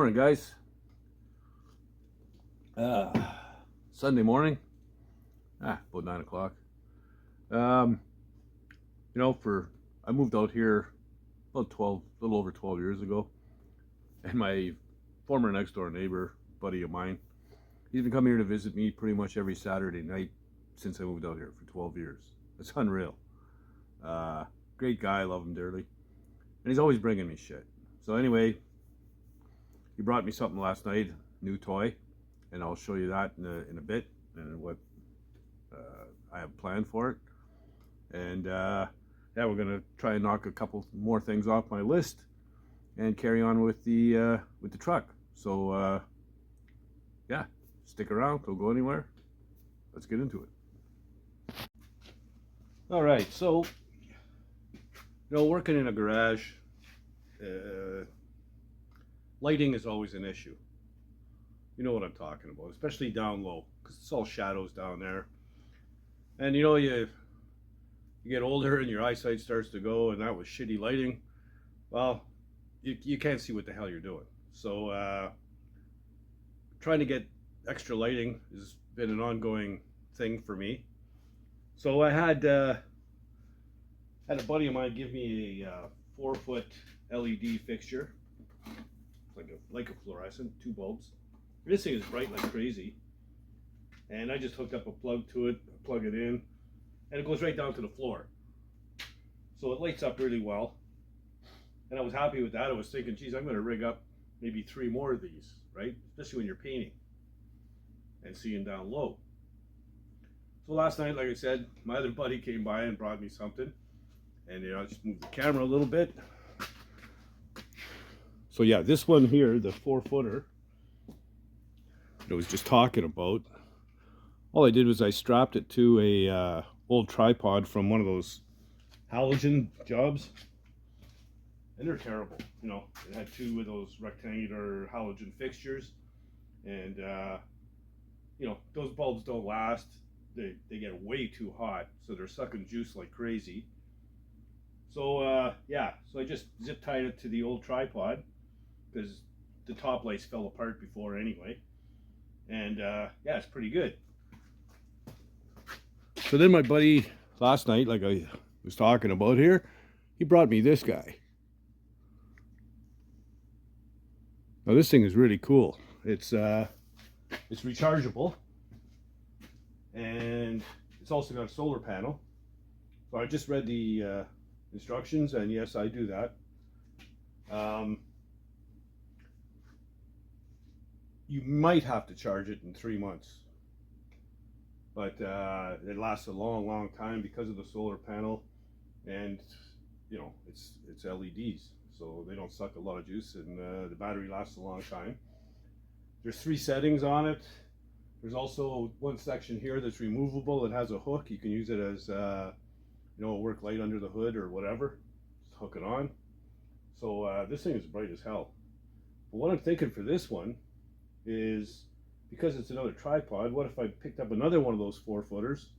Morning, guys. Sunday morning, about 9 o'clock. Um, I moved out here about 12, a little over 12 years ago, and my former next door neighbor, buddy of mine, he's been coming here to visit me pretty much every Saturday night since I moved out here for 12 years. It's unreal. Great guy, love him dearly, and he's always bringing me shit. So anyway, he brought me something last night, new toy, and I'll show you that in a bit and what I have planned for it. And yeah, we're gonna try and knock a couple more things off my list and carry on with the truck. So yeah, stick around. Don't go anywhere. Let's get into it. All right. So working in a garage, lighting is always an issue. You know what I'm talking about, especially down low, because it's all shadows down there. And you get older and your eyesight starts to go, and that was shitty lighting. Well, you can't see what the hell you're doing. So trying to get extra lighting has been an ongoing thing for me. So I had a buddy of mine give me a 4-foot LED fixture, like a fluorescent, 2 bulbs. This thing is bright like crazy, and I just hooked up a plug to it, plug it in, and it goes right down to the floor. So it lights up really well, and I was happy with that. I was thinking, geez, I'm going to rig up maybe 3 more of these, right? Especially when you're painting and seeing down low. So last night, like I said, my other buddy came by and brought me something, and I just moved the camera a little bit. So yeah, this one here, the 4-footer, I was just talking about, all I did was I strapped it to a old tripod from one of those halogen jobs, and they're terrible. It had 2 of those rectangular halogen fixtures, and those bulbs don't last. They get way too hot, so they're sucking juice like crazy. So yeah, so I just zip tied it to the old tripod because the top lights fell apart before anyway. And yeah, it's pretty good. So then my buddy last night, like I was talking about here, he brought me this guy. Now this thing is really cool. It's rechargeable, and it's also got a solar panel. So I just read the instructions, and yes, I do that. You might have to charge it in 3 months, but it lasts a long time because of the solar panel, and it's LEDs, so they don't suck a lot of juice, and the battery lasts a long time. There's 3 settings on it. There's also one section here that's removable. It has a hook. You can use it as a work light under the hood or whatever. Just hook it on. So this thing is bright as hell. But what I'm thinking for this one is, because it's another tripod, what if I picked up another one of those 4-footers,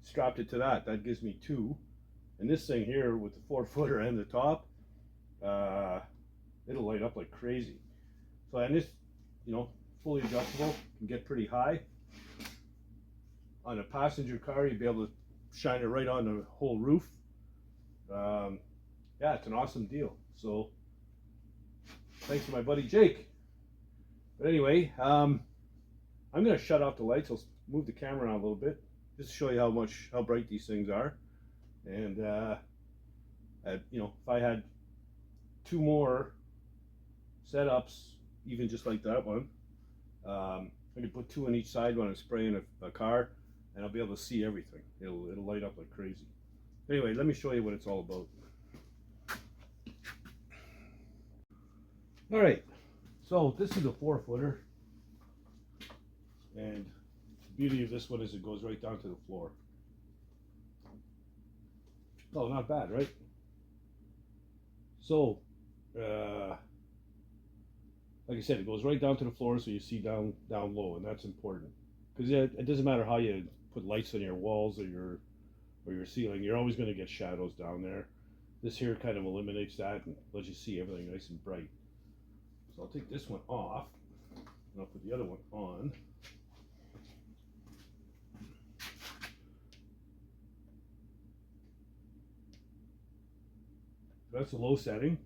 strapped it to that? That gives me 2. And this thing here with the 4-footer and the top, it'll light up like crazy. So, and this, fully adjustable, can get pretty high. On a passenger car, you'd be able to shine it right on the whole roof. Yeah, it's an awesome deal. So thanks to my buddy Jake. But anyway, I'm going to shut off the lights. I'll move the camera around a little bit just to show you how bright these things are. And if I had 2 more setups, even just like that one, I could put 2 on each side when I'm spraying a car, and I'll be able to see everything. It'll light up like crazy. Anyway, let me show you what it's all about. All right. So this is a 4-footer, and the beauty of this one is it goes right down to the floor. Oh, not bad, right? So, like I said, it goes right down to the floor, so you see down low, and that's important, because it doesn't matter how you put lights on your walls or your ceiling, you're always going to get shadows down there. This here kind of eliminates that and lets you see everything nice and bright. So I'll take this one off and I'll put the other one on. So that's the low setting.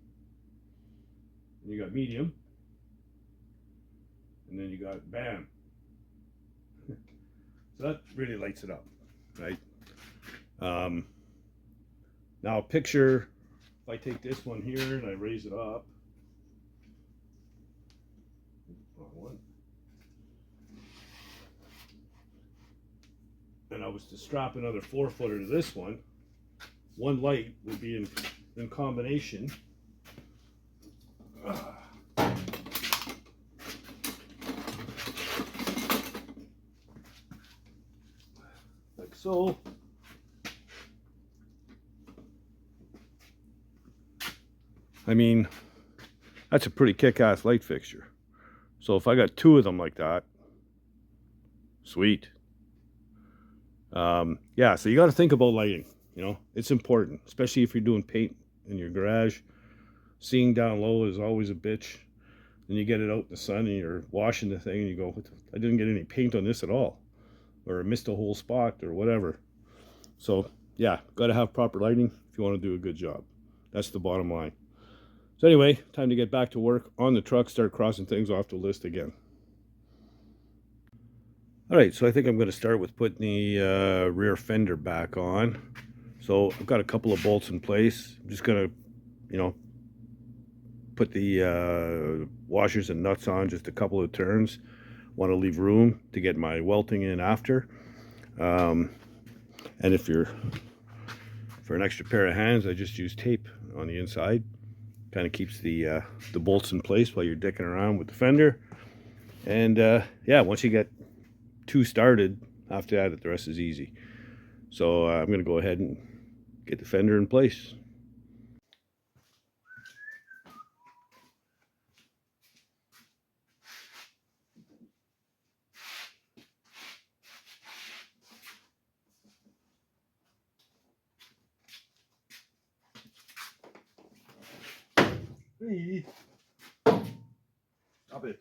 And you got medium. And then you got bam. So that really lights it up, right? Now picture if I take this one here and I raise it up. Wrong one. And I was to strap another 4-footer to this one. One light would be in combination. Like so. I mean, that's a pretty kick-ass light fixture. So if I got 2 of them like that, sweet. Yeah, so you got to think about lighting. You know, it's important, especially if you're doing paint in your garage. Seeing down low is always a bitch. Then you get it out in the sun and you're washing the thing and you go, I didn't get any paint on this at all, or I missed a whole spot or whatever. So yeah, got to have proper lighting if you want to do a good job. That's the bottom line. So anyway, time to get back to work on the truck, start crossing things off the list again. All right, so I think I'm going to start with putting the rear fender back on. So I've got a couple of bolts in place. I'm just going to, you know, put the washers and nuts on just a couple of turns. Want to leave room to get my welting in after. And if you're for an extra pair of hands, I just use tape on the inside. Kind of keeps the bolts in place while you're dicking around with the fender. And yeah, once you get 2 started, after that the rest is easy. So I'm going to go ahead and get the fender in place. Hey. Stop it.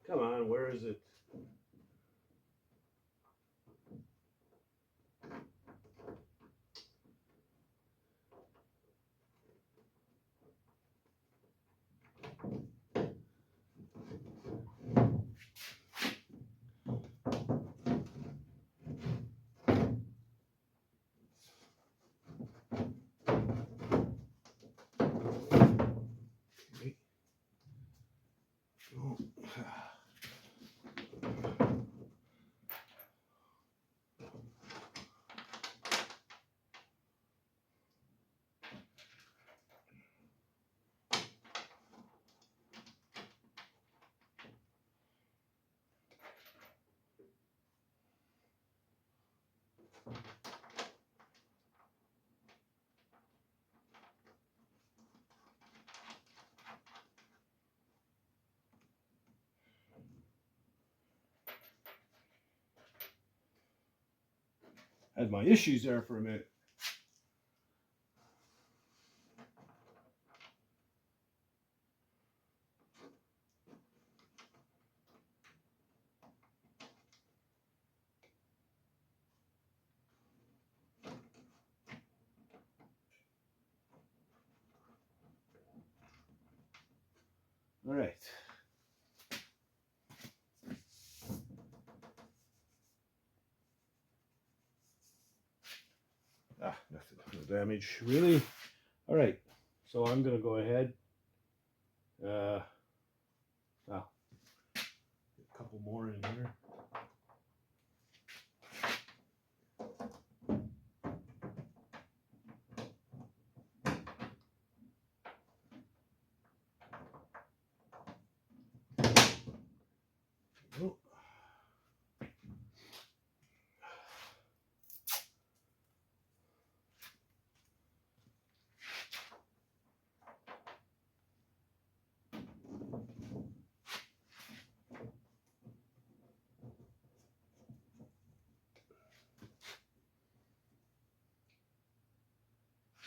Come on, where is it? Oh. Had my issues there for a minute. All right. Nothing, no damage really. All right, so I'm gonna go ahead. Now, a couple more in here.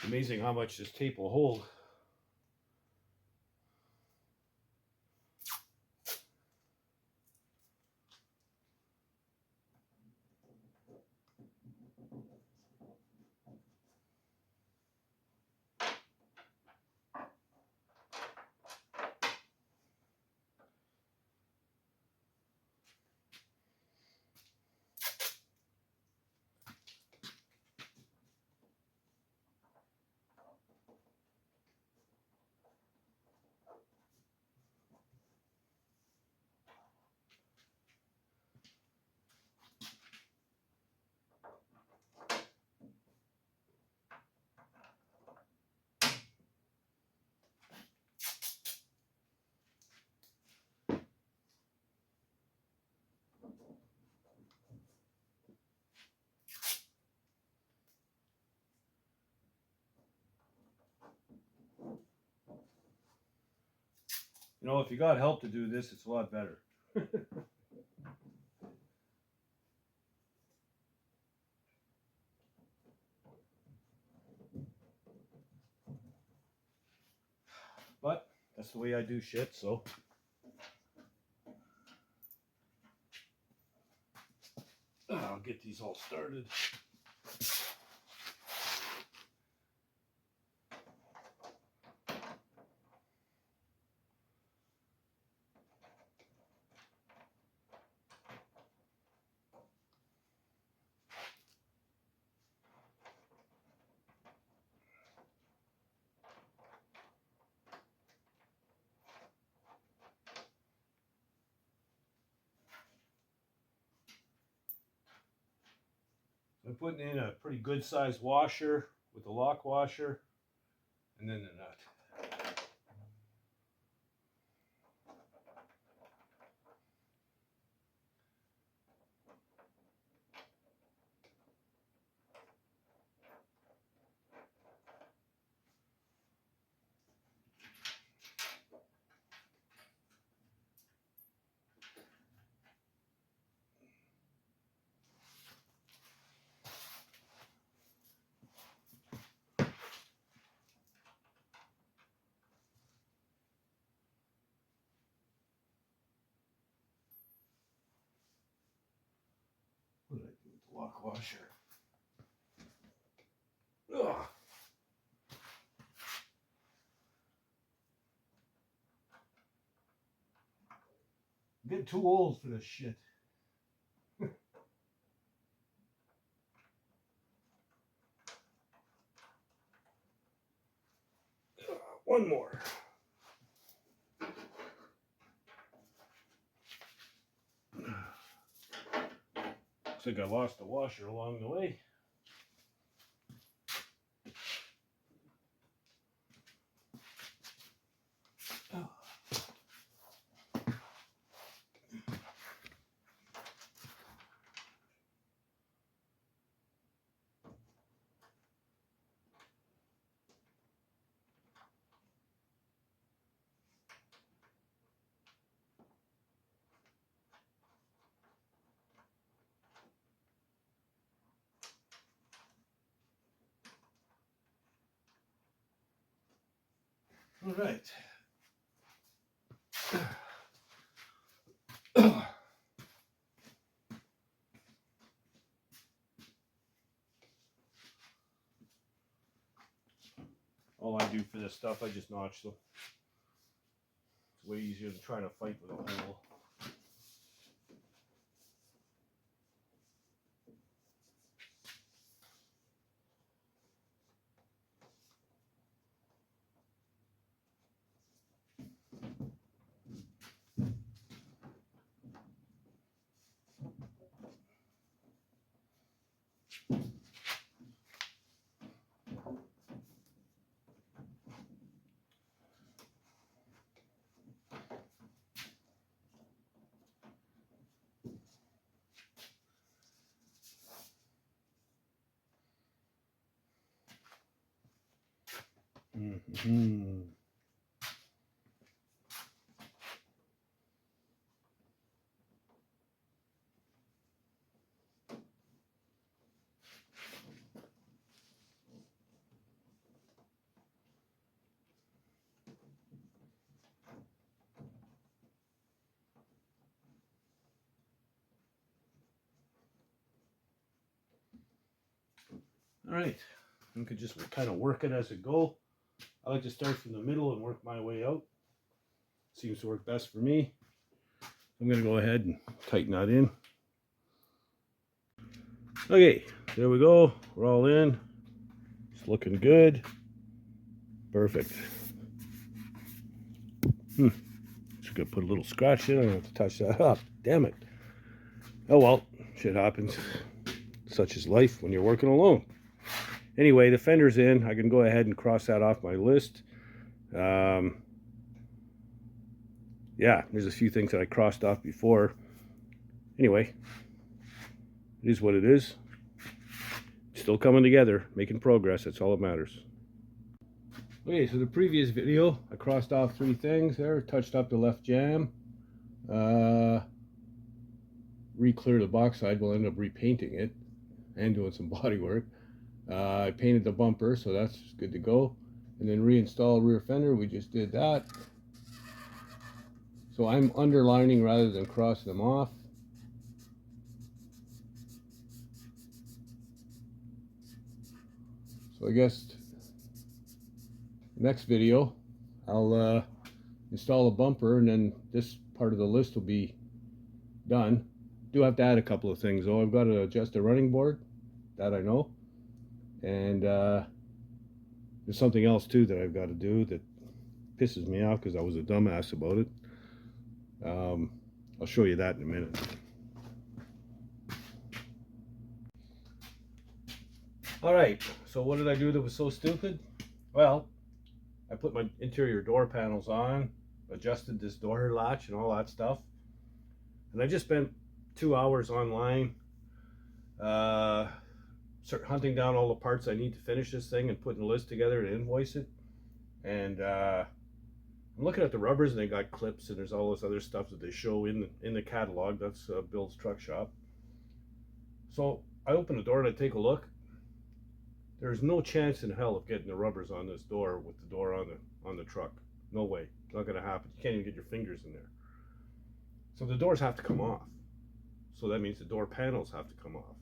It's amazing how much this tape will hold. You know, if you got help to do this, it's a lot better. But that's the way I do shit, so. I'll get these all started. I'm putting in a pretty good sized washer with a lock washer and then the nut. What did I do with the lock washer? Ugh. I'm getting too old for this shit. One more. Looks like I lost the washer along the way. All right. All I do for this stuff, I just notch them. It's way easier than trying to fight with a hole. Mm-hmm. All right, you could just kind of work it as it go. I like to start from the middle and work my way out. Seems to work best for me. I'm going to go ahead and tighten that in. Okay, there we go. We're all in. It's looking good. Perfect. Just gonna put a little scratch in. I don't have to touch that up. Damn it. Oh well, shit happens. Such is life when you're working alone. Anyway, the fender's in. I can go ahead and cross that off my list. Yeah, there's a few things that I crossed off before. Anyway, it is what it is. Still coming together, making progress. That's all that matters. Okay, so the previous video, I crossed off 3 things there. Touched up the left jam. Re-clear the box side. We'll end up repainting it and doing some body work. I painted the bumper, so that's good to go. And then reinstall rear fender. We just did that. So I'm underlining rather than crossing them off. So I guess next video I'll install a bumper, and then this part of the list will be done. Do have to add a couple of things though. I've got to adjust the running board, that I know, and there's something else too that I've got to do that pisses me off because I was a dumbass about it. I'll show you that in a minute. Alright, so what did I do that was so stupid? Well, I put my interior door panels on, adjusted this door latch and all that stuff, and I just spent 2 hours online hunting down all the parts I need to finish this thing and putting a list together to invoice it. And I'm looking at the rubbers, and they got clips, and there's all this other stuff that they show in the catalog. That's Bill's Truck Shop. So I open the door and I take a look. There's no chance in hell of getting the rubbers on this door with the door on the truck. No way. It's not going to happen. You can't even get your fingers in there. So the doors have to come off. So that means the door panels have to come off.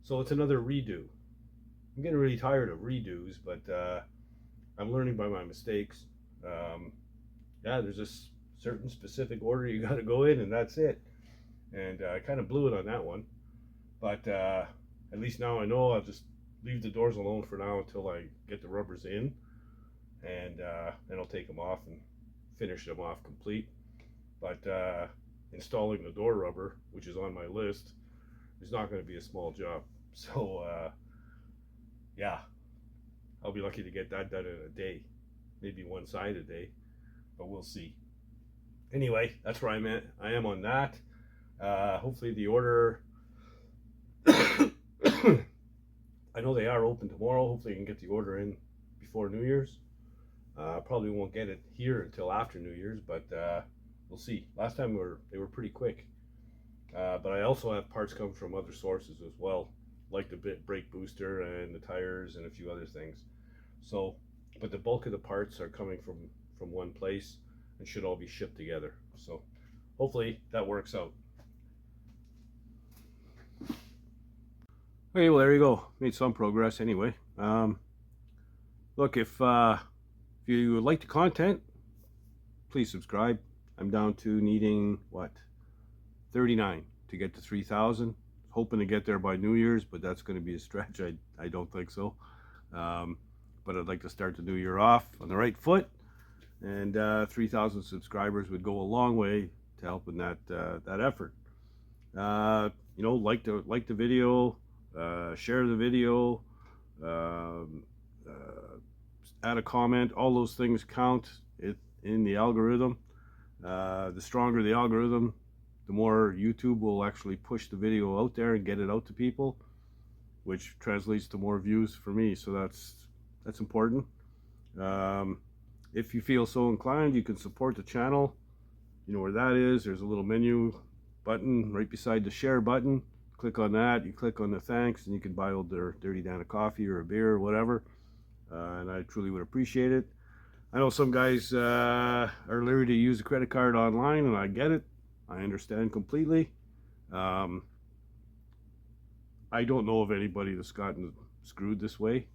So it's another redo. I'm getting really tired of redos, but I'm learning by my mistakes. Yeah, there's this certain specific order you got to go in, and that's it. And I kind of blew it on that one. But at least now I know I'll just leave the doors alone for now until I get the rubbers in, and then I'll take them off and finish them off complete. But installing the door rubber, which is on my list, is not going to be a small job. So yeah, I'll be lucky to get that done in a day, maybe one side a day, but we'll see. Anyway, that's where I'm at. I am on that. Hopefully the order I know they are open tomorrow. Hopefully I can get the order in before New Year's. Probably won't get it here until after New Year's, but we'll see. Last time they were pretty quick. But I also have parts come from other sources as well, like the brake booster and the tires and a few other things. So, but the bulk of the parts are coming from one place and should all be shipped together. So hopefully that works out. Okay, well there you go. Made some progress anyway. Look, if you like the content, please subscribe. I'm down to needing, what, 39 to get to 3,000. Hoping to get there by New Year's, but that's going to be a stretch. I don't think so. But I'd like to start the new year off on the right foot. And 3,000 subscribers would go a long way to helping that effort. You know, like the video. Share the video, add a comment. All those things count in the algorithm. The stronger the algorithm, the more YouTube will actually push the video out there and get it out to people, which translates to more views for me. So that's important. If you feel so inclined, you can support the channel. You know where that is. There's a little menu button right beside the share button. Click on that, you click on the thanks, and you can buy Old Dirty Dan a coffee or a beer or whatever, and I truly would appreciate it. I know some guys are leery to use a credit card online, and I get it. I understand completely. I don't know of anybody that's gotten screwed this way.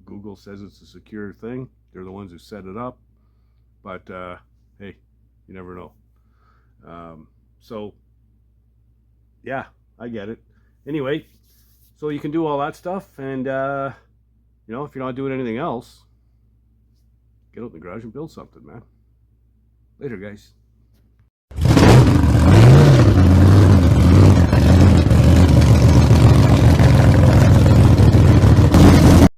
Google says it's a secure thing. They're the ones who set it up. But hey, you never know. So yeah, I get it. Anyway, so you can do all that stuff, and you know, if you're not doing anything else, get out in the garage and build something, man. Later, guys.